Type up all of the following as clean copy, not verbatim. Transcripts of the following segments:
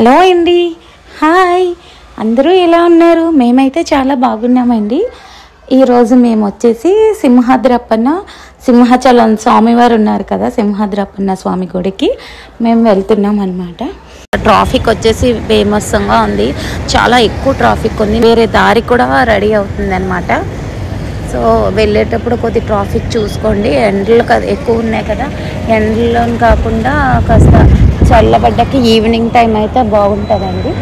Hello అండి, hi. అందరూ ఎలా ఉన్నారు? మేమైతే చాలా బాగున్నామండి. ఈరోజు మేము వచ్చేసి సింహాచలం స్వామివారు ఉన్నారు కదా, సింహాద్రప్పన్న స్వామి గుడికి మేము వెళ్తున్నాం అన్నమాట. ట్రాఫిక్ వచ్చేసి బేమస్సంగా ఉంది, చాలా ఎక్కువ ట్రాఫిక్ ఉంది. వేరే దారి కూడా రెడీ అవుతుంది అన్నమాట. సో వెళ్ళేటప్పుడు కొద్ది ట్రాఫిక్ చూసుకోండి. ఎండలు ఎక్కువ ఉన్నాయి కదా, ఎండలో కాకుండా కాస్త చల్లబడ్డకి ఈవినింగ్ టైం అయితే బాగుంటుందండి.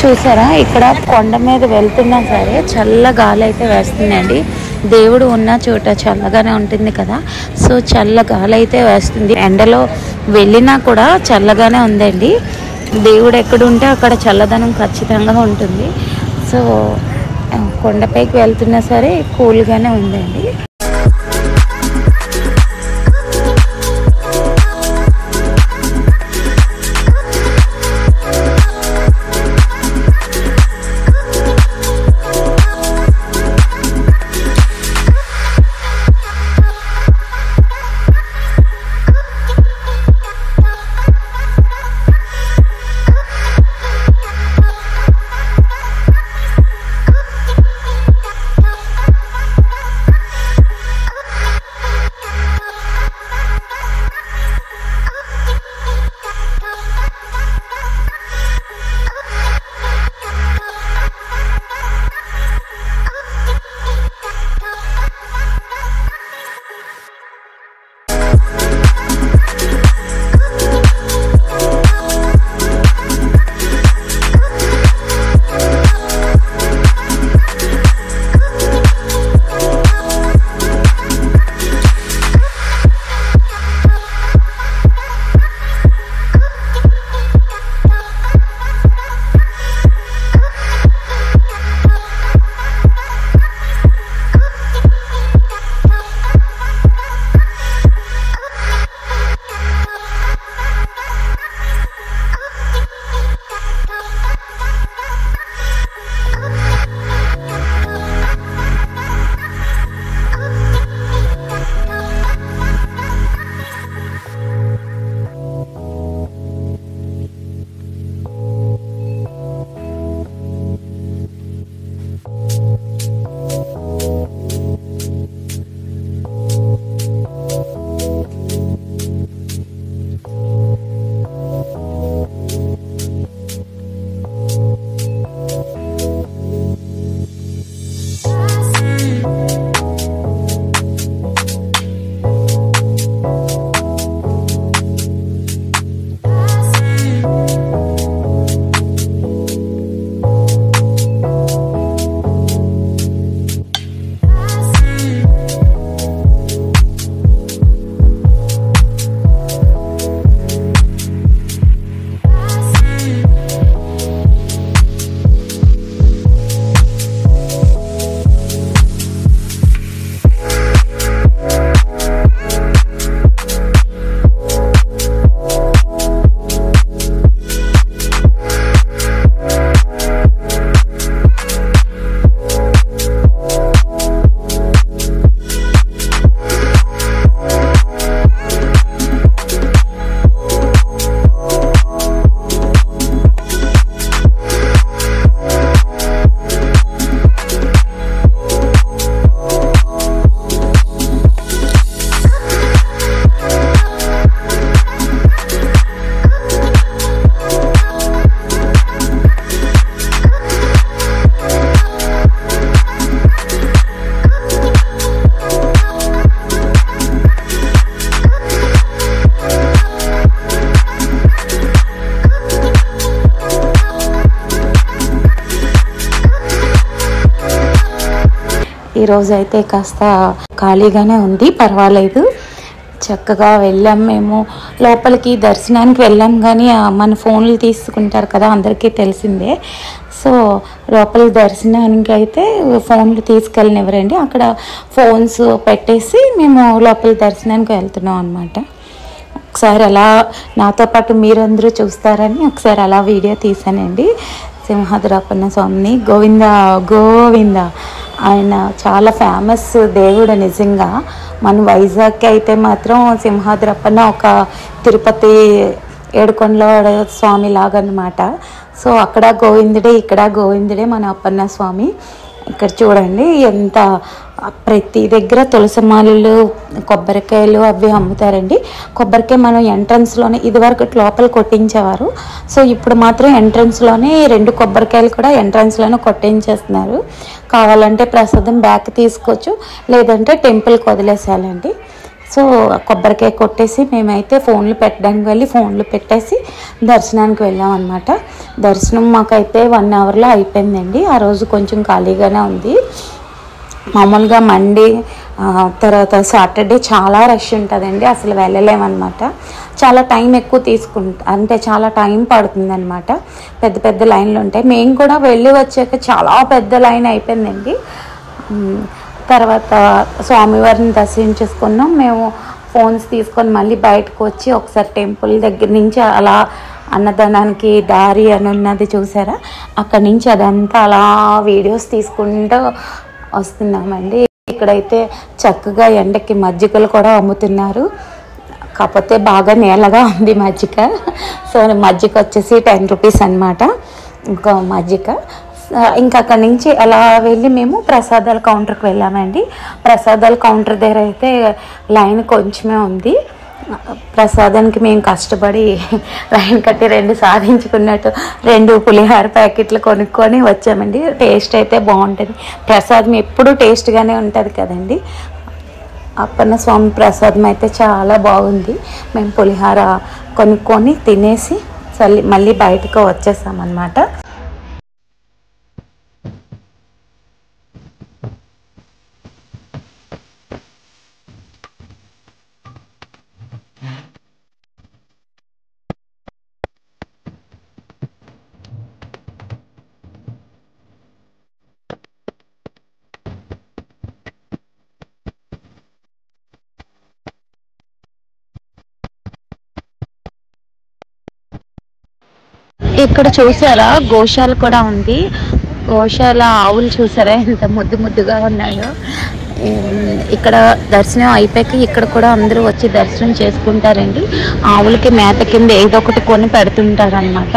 చూసారా, ఇక్కడ కొండ మీద వెళ్తున్నా సరే చల్ల గాలి అయితే వేస్తుందండి. దేవుడు ఉన్న చోట చల్లగానే ఉంటుంది కదా, సో చల్ల గాలి అయితే వేస్తుంది. ఎండలో వెళ్ళినా కూడా చల్లగానే ఉందండి. దేవుడు ఎక్కడుంటే అక్కడ చల్లదనం ఖచ్చితంగా ఉంటుంది. సో కొండపైకి వెళ్తున్నా సరే కూల్గానే ఉందండి. ఈరోజు అయితే కాస్త ఖాళీగానే ఉంది, పర్వాలేదు. చక్కగా వెళ్ళాం. మేము లోపలికి దర్శనానికి వెళ్ళాం, కానీ మన ఫోన్లు తీసుకుంటారు కదా, అందరికీ తెలిసిందే. సో లోపల దర్శనానికి అయితే ఫోన్లు తీసుకెళ్ళనివ్వరండి. అక్కడ ఫోన్స్ పెట్టేసి మేము లోపల దర్శనానికి వెళ్తున్నాం అనమాట. ఒకసారి అలా నాతో పాటు మీరందరూ చూస్తారని ఒకసారి అలా వీడియో తీసానండి. సింహాద్రప్పన్న స్వామిని గోవింద గోవింద. ఆయన చాలా ఫేమస్ దేవుడు నిజంగా. మన వైజాగ్కి అయితే మాత్రం సింహాద్రప్పన్న ఒక తిరుపతి ఏడుకొండల స్వామి లాగా అనమాట. సో అక్కడ గోవిందుడే, ఇక్కడ గోవిందుడే మన అప్పన్న స్వామి. ఇక్కడ చూడండి ఎంత ప్రతి దగ్గర తులసిమాలలు, కొబ్బరికాయలు అవి అమ్ముతారండి. కొబ్బరికాయ మనం ఎంట్రన్స్లోనే, ఇదివరకు లోపల కొట్టించేవారు. సో ఇప్పుడు మాత్రం ఎంట్రన్స్లోనే 2 కొబ్బరికాయలు కూడా ఎంట్రన్స్లోనే కొట్టించేస్తున్నారు. కావాలంటే ప్రసాదం బ్యాక్ తీసుకోవచ్చు, లేదంటే టెంపుల్కి వదిలేసేయాలండి. సో కొబ్బరికాయ కొట్టేసి మేమైతే ఫోన్లు పెట్టడానికి వెళ్ళి ఫోన్లు పెట్టేసి దర్శనానికి వెళ్ళాం అనమాట. దర్శనం మాకైతే 1 అవర్లో అయిపోయిందండి. ఆ రోజు కొంచెం ఖాళీగానే ఉంది. మామూలుగా మండే తర్వాత సాటర్డే చాలా రష్ ఉంటుందండి, అసలు వెళ్ళలేమన్నమాట. చాలా టైం ఎక్కువ అంటే చాలా టైం పడుతుంది అనమాట. పెద్ద పెద్ద లైన్లు ఉంటాయి. మేము కూడా వెళ్ళి వచ్చాక చాలా పెద్ద లైన్ అయిపోయిందండి. తర్వాత స్వామివారిని దర్శించేసుకున్నాం. మేము ఫోన్స్ తీసుకొని మళ్ళీ బయటకు వచ్చి ఒకసారి టెంపుల్ దగ్గర నుంచి అలా అన్నదానానికి దారి అని ఉన్నది చూసారా, అక్కడి నుంచి అదంతా అలా వీడియోస్ తీసుకుంటూ వస్తున్నామండి. ఇక్కడైతే చక్కగా ఎండకి మజ్జిగలు కూడా అమ్ముతున్నారు. కాకపోతే బాగా నీళ్ళగా ఉంది మజ్జిగ. సో మజ్జిగ వచ్చేసి 10 రూపీస్ అనమాట, ఇంకా మజ్జిగ. ఇంకా అక్కడి నుంచి అలా వెళ్ళి మేము ప్రసాదాల కౌంటర్కి వెళ్ళామండి. ప్రసాదాల కౌంటర్ దగ్గర అయితే లైన్ కొంచెమే ఉంది. ప్రసాదానికి మేము కష్టపడి లైన్ కట్టి 2 సాధించుకున్నట్టు 2 పులిహోర ప్యాకెట్లు కొనుక్కొని వచ్చామండి. టేస్ట్ అయితే బాగుంటుంది. ప్రసాదం ఎప్పుడూ టేస్ట్గానే ఉంటుంది కదండి. అప్పన్న స్వామి ప్రసాదం అయితే చాలా బాగుంది. మేము పులిహోర కొనుక్కొని తినేసి మళ్ళీ బయటకు వచ్చేసామన్నమాట. ఇక్కడ చూసారా గోశాల కూడా ఉంది. గోశాల ఆవులు చూసారా ఎంత ముద్దు ముద్దుగా ఉన్నాయో. ఇక్కడ దర్శనం అయిపోయాక ఇక్కడ కూడా అందరూ వచ్చి దర్శనం చేసుకుంటారండి. ఆవులకి మేత కింద ఏదో ఒకటి కొని పెడుతుంటారు అనమాట.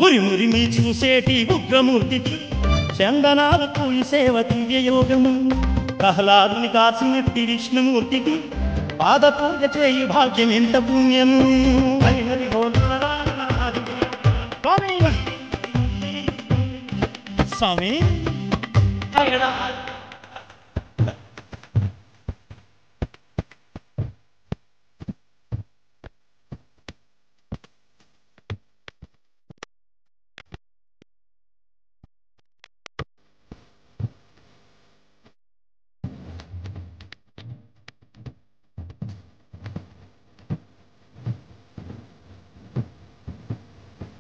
ఉరిమురిమి చూసేటి ఉగ్రమూర్తికి చందనాలకు సేవ దివ్యయోగము. ప్రహ్లాదుని కాసినట్టి విష్ణుమూర్తికి పాద పూజ చేయి భాగ్యం ఎంత పుణ్యము. స్వామి